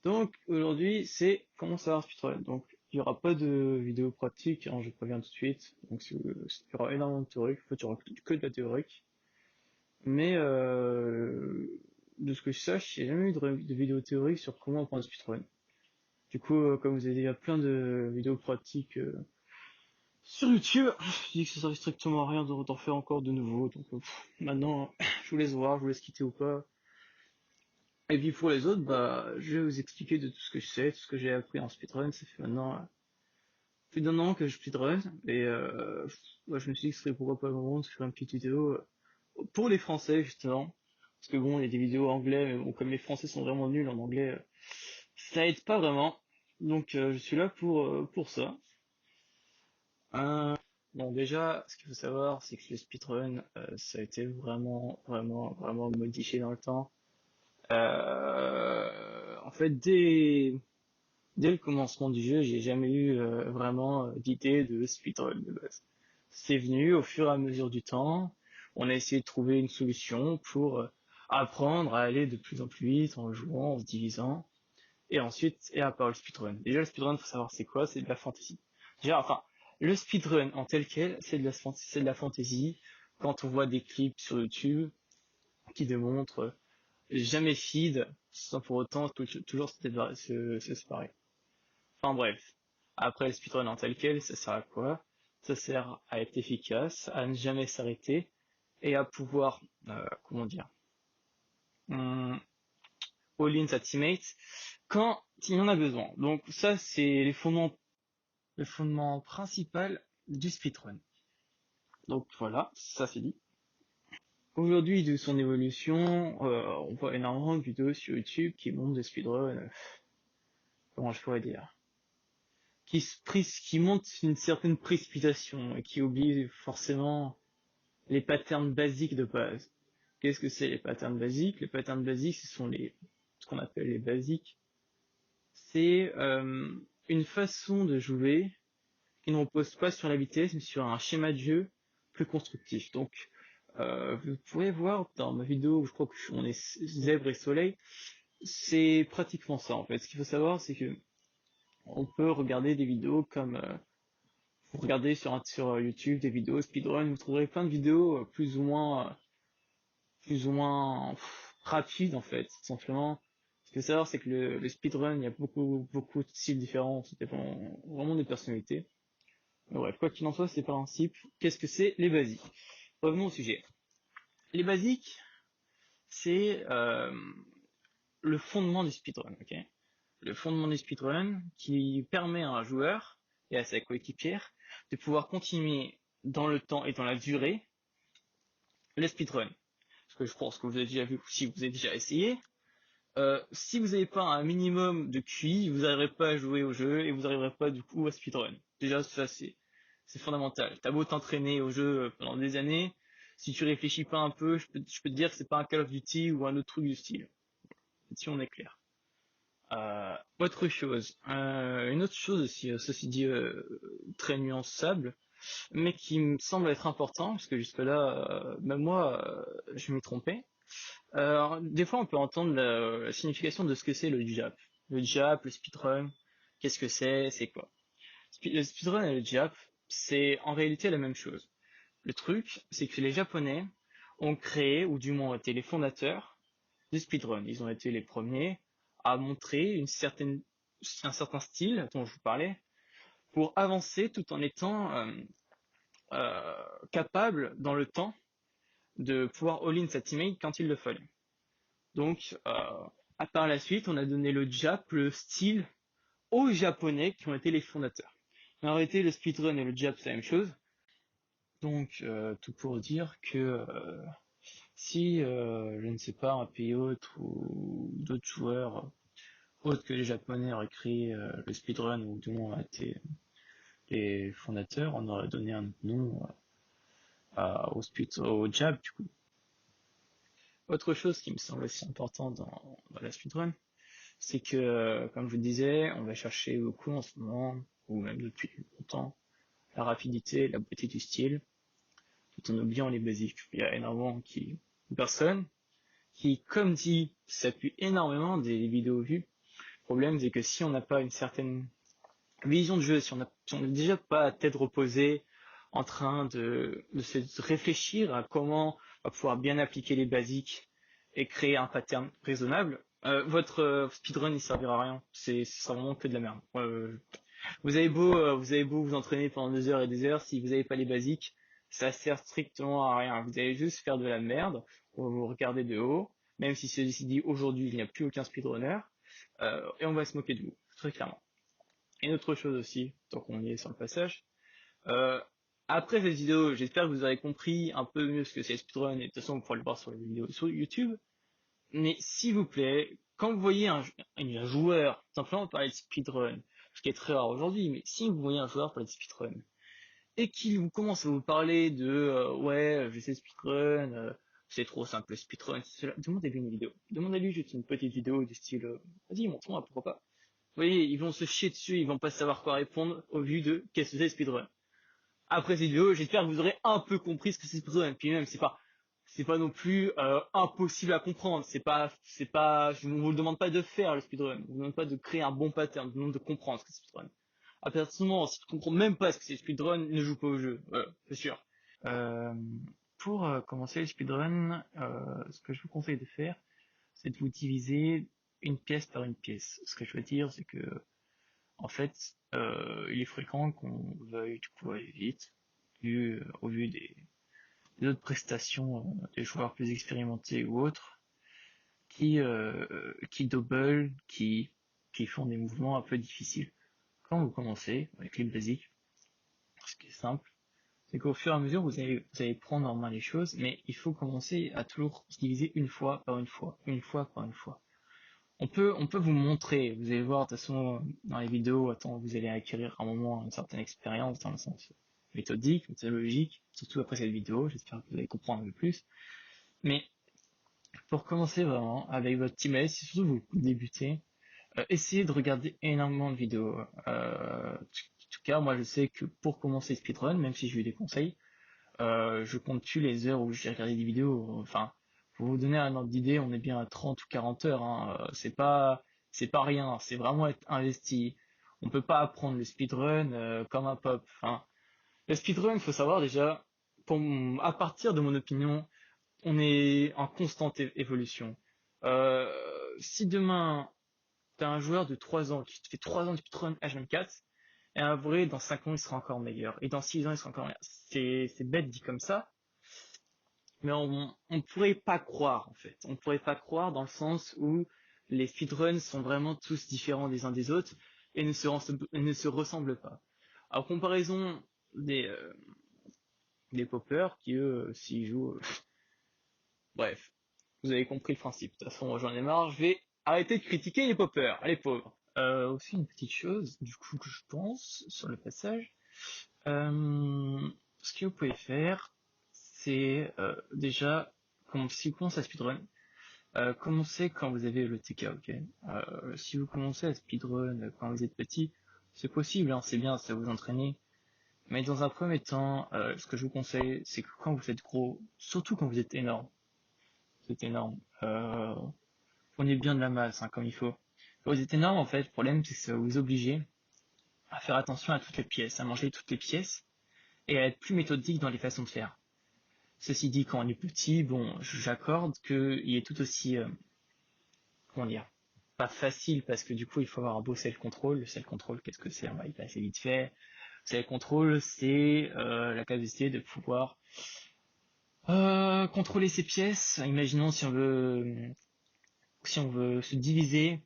Donc aujourd'hui, c'est comment savoir speedrun. Donc il n'y aura pas de vidéo pratique, hein, je préviens tout de suite. Donc il y aura énormément de théorique, en fait il y aura que de la théorique. Mais de ce que je sache, il n'y a jamais eu de vidéo théorique sur comment apprendre le speedrun. Du coup, comme vous avez dit, il y a plein de vidéos pratiques sur YouTube. Je dis que ça servait strictement à rien d'en faire encore de nouveau. Donc maintenant, je vous laisse voir, je vous laisse quitter ou pas. Et puis pour les autres, bah, je vais vous expliquer de tout ce que je sais, tout ce que j'ai appris en speedrun. Ça fait maintenant plus d'un an que je speedrun. Et bah, je me suis dit que ce serait pourquoi pas le moment de faire une petite vidéo pour les Français, justement. Parce que bon, il y a des vidéos anglais, mais bon, comme les Français sont vraiment nuls en anglais, ça aide pas vraiment. Donc je suis là pour ça. Euh, bon, déjà, ce qu'il faut savoir, c'est que le speedrun, ça a été vraiment modifié dans le temps. En fait, dès le commencement du jeu, j'ai jamais eu vraiment d'idée de speedrun de base. C'est venu au fur et à mesure du temps. On a essayé de trouver une solution pour apprendre à aller de plus en plus vite en jouant, en se divisant. Et ensuite, et à part le speedrun. Déjà, le speedrun, faut savoir c'est quoi, c'est de la fantasy. Déjà, enfin, le speedrun en tel quel, c'est de la fantasy. Quand on voit des clips sur YouTube qui démontrent jamais feed, sans pour autant toujours se séparer. Enfin bref. Après, le speedrun en tel quel, ça sert à quoi? Ça sert à être efficace, à ne jamais s'arrêter, et à pouvoir, comment dire, hum, all-in sa teammate quand il en a besoin. Donc ça, c'est le fondement principal du speedrun. Donc voilà, ça c'est dit. Aujourd'hui, de son évolution, on voit énormément de vidéos sur YouTube qui montrent des speedruns, comment je pourrais dire, qui montrent une certaine précipitation et qui oublient forcément les patterns basiques de base. Qu'est-ce que c'est les patterns basiques? Les patterns basiques, ce sont ce qu'on appelle les basiques. C'est une façon de jouer qui ne repose pas sur la vitesse, mais sur un schéma de jeu plus constructif. Donc, vous pouvez voir dans ma vidéo où je crois que on est zèbre et soleil, c'est pratiquement ça en fait. Ce qu'il faut savoir, c'est que on peut regarder des vidéos comme vous regardez sur YouTube des vidéos speedrun, vous trouverez plein de vidéos plus ou moins rapides en fait. Simplement, ce qu'il faut savoir, c'est que le speedrun, il y a beaucoup de styles différents, ça dépend vraiment des personnalités. Mais bref, quoi qu'il en soit, c'est par principe, qu'est-ce que c'est les basiques? Revenons au sujet. Les basiques, c'est le fondement du speedrun, ok? Le fondement du speedrun qui permet à un joueur et à sa coéquipière de pouvoir continuer dans le temps et dans la durée le speedrun. Parce que je pense que vous avez déjà vu, si vous avez déjà essayé, si vous n'avez pas un minimum de QI, vous n'arriverez pas à jouer au jeu et vous n'arriverez pas du coup à speedrun. Déjà, ça c'est fondamental. T'as beau t'entraîner au jeu pendant des années, si tu réfléchis pas un peu, je peux te dire que c'est pas un Call of Duty ou un autre truc du style. Si on est clair. Une autre chose aussi, ceci dit très nuançable, mais qui me semble être important, parce que jusque-là, même moi, je me trompais. Des fois, on peut entendre la signification de ce que c'est le jap. Le jap, le speedrun, qu'est-ce que c'est quoi? Le speedrun et le jap, c'est en réalité la même chose. Le truc, c'est que les Japonais ont créé, ou du moins été les fondateurs du speedrun. Ils ont été les premiers à montrer un certain style dont je vous parlais, pour avancer tout en étant capable dans le temps de pouvoir all-in sa teammate quand il le fallait. Donc, par la suite, on a donné le jap, le style, aux Japonais qui ont été les fondateurs. Mais en réalité, le speedrun et le jap, c'est la même chose. Donc, tout pour dire que si, je ne sais pas, un pays autre ou d'autres joueurs autres que les Japonais auraient créé le speedrun ou du moins été les fondateurs, on aurait donné un autre nom au jab du coup. Autre chose qui me semble aussi important dans la speedrun, c'est que, comme je vous disais, on va chercher beaucoup en ce moment, ou même depuis longtemps, la rapidité, la beauté du style, tout en oubliant les basiques. Il y a énormément de personnes qui, comme dit, s'appuient énormément des vidéos vues problème, c'est que si on n'a pas une certaine vision de jeu, si on n'est déjà pas à tête reposée, en train de se réfléchir à comment on va pouvoir bien appliquer les basiques et créer un pattern raisonnable, votre speedrun il servira à rien. Ce sera vraiment que de la merde. Vous avez beau vous entraîner pendant 2 heures et des heures, si vous n'avez pas les basiques, ça sert strictement à rien. Vous allez juste faire de la merde, vous regardez de haut, même si celui-ci dit aujourd'hui il n'y a plus aucun speedrunner, et on va se moquer de vous, très clairement. Et une autre chose aussi, tant qu'on y est sur le passage, euh, après cette vidéo, j'espère que vous aurez compris un peu mieux ce que c'est le speedrun, et de toute façon vous pourrez le voir sur les vidéos sur YouTube. Mais s'il vous plaît, quand vous voyez un joueur simplement parler de speedrun, ce qui est très rare aujourd'hui, mais si vous voyez un joueur parler de speedrun, et qu'il vous commence à vous parler de ouais, je sais speedrun, c'est trop simple le speedrun, cela, demandez-lui une vidéo. Demandez-lui juste une petite vidéo du style vas-y, montre-moi, pourquoi pas. Vous voyez, ils vont se chier dessus, ils vont pas savoir quoi répondre au vu de qu'est-ce que c'est speedrun. Après cette vidéo, j'espère que vous aurez un peu compris ce que c'est speedrun. Puis même, c'est pas non plus impossible à comprendre. Je ne vous le demande pas de faire le speedrun. Je vous demande pas de créer un bon pattern. Je vous demande de comprendre ce que c'est speedrun. À partir du moment, si tu comprends même pas ce que c'est speedrun, ne joue pas au jeu. Voilà, c'est sûr. Euh, pour commencer le speedrun, ce que je vous conseille de faire, c'est de vous diviser une pièce par une pièce. Ce que je veux dire, c'est que en fait, il est fréquent qu'on veuille du coup aller vite, au vu des autres prestations des joueurs plus expérimentés ou autres, qui double, qui font des mouvements un peu difficiles. Quand vous commencez avec les basiques, ce qui est simple, c'est qu'au fur et à mesure vous allez prendre en main les choses, mais il faut commencer à toujours se diviser une fois par une fois par une fois. On peut vous montrer, vous allez voir de toute façon dans les vidéos, vous allez acquérir à un moment une certaine expérience dans le sens méthodique, méthodologique, surtout après cette vidéo, j'espère que vous allez comprendre un peu plus. Mais pour commencer vraiment avec votre teammate, si surtout vous débutez, essayez de regarder énormément de vidéos. En tout cas, moi je sais que pour commencer speedrun, même si j'ai eu des conseils, je compte plus les heures où j'ai regardé des vidéos. Enfin, pour vous donner un ordre d'idée, on est bien à 30 ou 40 heures. Hein. C'est pas rien. C'est vraiment être investi. On peut pas apprendre le speedrun comme un pop. Enfin, le speedrun, il faut savoir déjà, à partir de mon opinion, on est en constante évolution. Euh, si demain, t'as un joueur de 3 ans qui fait 3 ans de speedrun H24, et un vrai, dans 5 ans, il sera encore meilleur. Et dans 6 ans, il sera encore meilleur. C'est bête dit comme ça, mais on pourrait pas croire, en fait. On pourrait pas croire dans le sens où les speedruns sont vraiment tous différents des uns des autres et ne se ressemblent pas. En comparaison des, euh, des poppers qui, eux, s'ils jouent... bref, vous avez compris le principe. De toute façon, j'en ai marre, je vais arrêter de critiquer les poppers, les pauvres. Aussi une petite chose, du coup, que je pense, sur le passage, ce que vous pouvez faire, c'est déjà, si vous commencez à speedrun, commencez quand vous avez le TK, ok. Si vous commencez à speedrun quand vous êtes petit, c'est possible, hein, c'est bien, ça vous entraîner. Mais dans un premier temps, ce que je vous conseille, c'est que quand vous êtes gros, surtout quand vous êtes énorme, prenez bien de la masse, hein, comme il faut. Quand vous êtes énorme, en fait, le problème, c'est que ça va vous obliger à faire attention à toutes les pièces, à manger toutes les pièces, et à être plus méthodique dans les façons de faire. Ceci dit, quand on est petit, bon, j'accorde qu'il est tout aussi, comment dire, pas facile parce que du coup il faut avoir un beau self-control. Le self-control, qu'est-ce que c'est? On va y passer vite fait. Le self-control, c'est la capacité de pouvoir contrôler ses pièces. Imaginons si on veut se diviser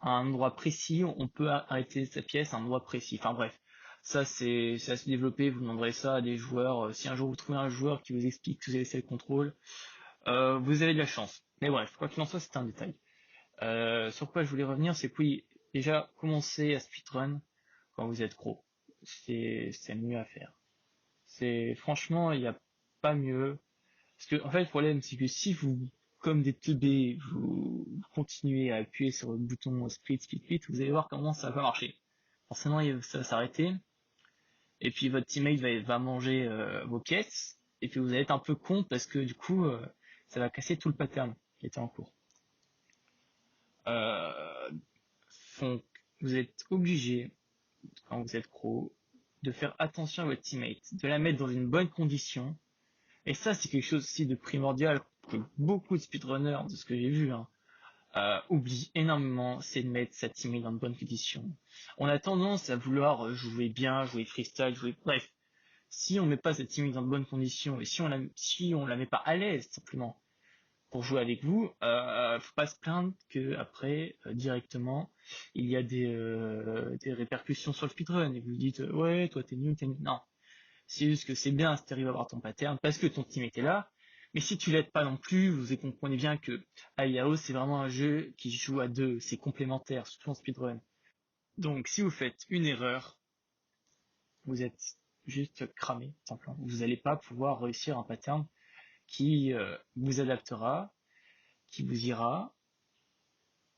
à un endroit précis, on peut arrêter sa pièce à un endroit précis. Enfin bref, ça c'est à se développer. Vous demanderez ça à des joueurs. Si un jour vous trouvez un joueur qui vous explique que vous avez self-control, vous avez de la chance. Mais bref, quoi qu'il en soit, c'est un détail. Sur quoi je voulais revenir, c'est que oui, déjà, commencer à speedrun quand vous êtes gros. C'est mieux à faire. Franchement, il n'y a pas mieux. Parce que, en fait, le problème, c'est que si vous, comme des teubés, vous continuez à appuyer sur le bouton split, vous allez voir comment ça va marcher. Forcément, ça va s'arrêter. Et puis, votre teammate va manger vos pièces. Et puis, vous allez être un peu con parce que, du coup, ça va casser tout le pattern qui était en cours. Euh, Donc, vous êtes obligé, quand vous êtes pro, de faire attention à votre teammate, de la mettre dans une bonne condition. Et ça, c'est quelque chose aussi de primordial que beaucoup de speedrunners, de ce que j'ai vu, hein, oublient énormément, c'est de mettre sa teammate dans de bonnes conditions. On a tendance à vouloir jouer bien, jouer freestyle, bref. Si on met pas cette teammate dans de bonnes conditions et si on la met pas à l'aise simplement pour jouer avec vous, faut pas se plaindre que après directement il y a des répercussions sur le speedrun et vous vous dites ouais toi t'es nul. Non, c'est juste que c'est bien si tu arrives à avoir ton pattern parce que ton teammate est là. Mais si tu l'aides pas non plus, vous comprenez bien que IAO c'est vraiment un jeu qui se joue à deux, c'est complémentaire, surtout en speedrun. Donc si vous faites une erreur, vous êtes juste cramé, simplement. Vous n'allez pas pouvoir réussir un pattern qui vous adaptera, qui vous ira,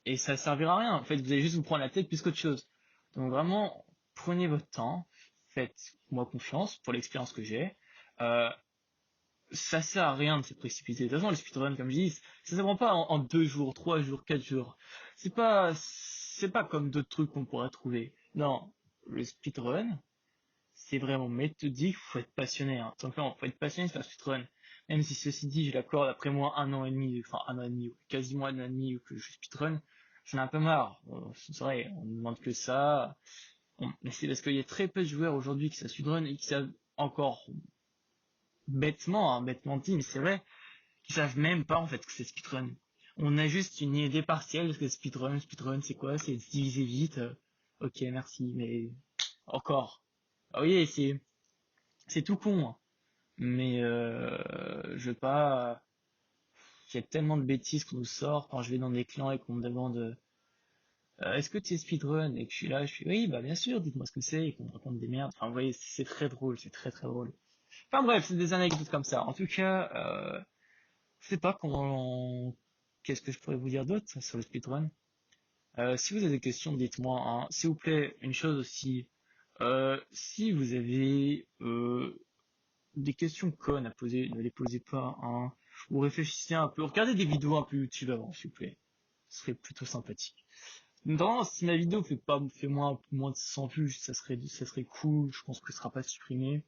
et ça servira à rien. En fait, vous allez juste vous prendre la tête plus qu'autre chose. Donc vraiment, prenez votre temps, faites-moi confiance pour l'expérience que j'ai. Euh, Ça sert à rien de se précipiter. De toute façon, le speedrun, comme je dis, ça s'apprend pas en 2 jours, 3 jours, 4 jours. C'est pas comme d'autres trucs qu'on pourrait trouver. Non, le speedrun, c'est vraiment méthodique, faut être passionné, hein. Simplement, faut être passionné de faire speedrun. Même si ceci dit, je l'accorde après moi 1 an et demi, enfin 1 an et demi, ouais, quasiment 1 an et demi que je speedrun, j'en ai un peu marre. C'est vrai, on ne demande que ça. Mais c'est parce qu'il y a très peu de joueurs aujourd'hui qui savent speedrun et qui savent encore bêtement, hein, bêtement dit, mais c'est vrai, qui savent même pas en fait que c'est speedrun. On a juste une idée partielle de ce que c'est speedrun. Speedrun, c'est quoi? C'est se diviser vite. Ok, merci, mais encore. Ah oui, c'est tout con, hein. Mais je veux pas. Il y a tellement de bêtises qu'on nous sort quand je vais dans des clans et qu'on me demande est-ce que tu es speedrun et que je suis là, je suis oui bah bien sûr, dites-moi ce que c'est et qu'on me raconte des merdes. Enfin vous voyez, c'est très drôle, c'est très très drôle. Enfin bref, c'est des anecdotes comme ça. En tout cas, je sais pas comment. Qu'est-ce que je pourrais vous dire d'autre sur le speedrun. Si vous avez des questions, dites-moi, hein. S'il vous plaît, une chose aussi. Si vous avez des questions connes à poser, ne les posez pas, hein. Ou réfléchissez un peu, regardez des vidéos un peu YouTube avant, s'il vous plaît. Ce serait plutôt sympathique. Non, si ma vidéo fait moins de 100 vues, ça serait cool, je pense que ce sera pas supprimé.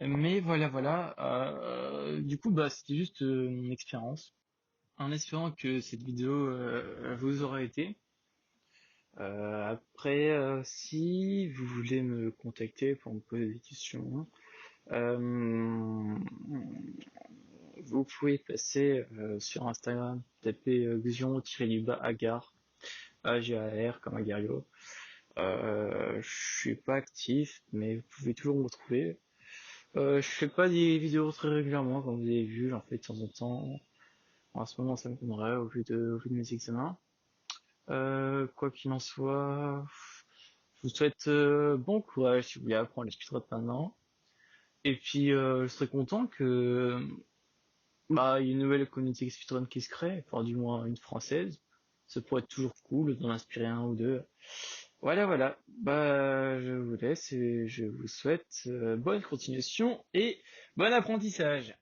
Mais voilà, voilà. Du coup, bah, c'était juste mon expérience. En espérant que cette vidéo vous aura été. Après, si vous voulez me contacter pour me poser des questions, euh, vous pouvez passer sur Instagram, taper Xion-Agar, A-G-A-R comme Agario. Je suis pas actif, mais vous pouvez toujours me retrouver. Je fais pas des vidéos très régulièrement, comme vous avez vu, j'en fais de temps en temps. En ce moment, ça me conviendrait au vu de mes examens. Quoi qu'il en soit, je vous souhaite bon courage si vous voulez apprendre les speedruns maintenant. Et puis, je serais content que bah, il y ait une nouvelle communauté speedrun qui se crée, enfin du moins une française. Ça pourrait être toujours cool d'en inspirer un ou deux. Voilà, voilà. Bah, je vous laisse et je vous souhaite bonne continuation et bon apprentissage.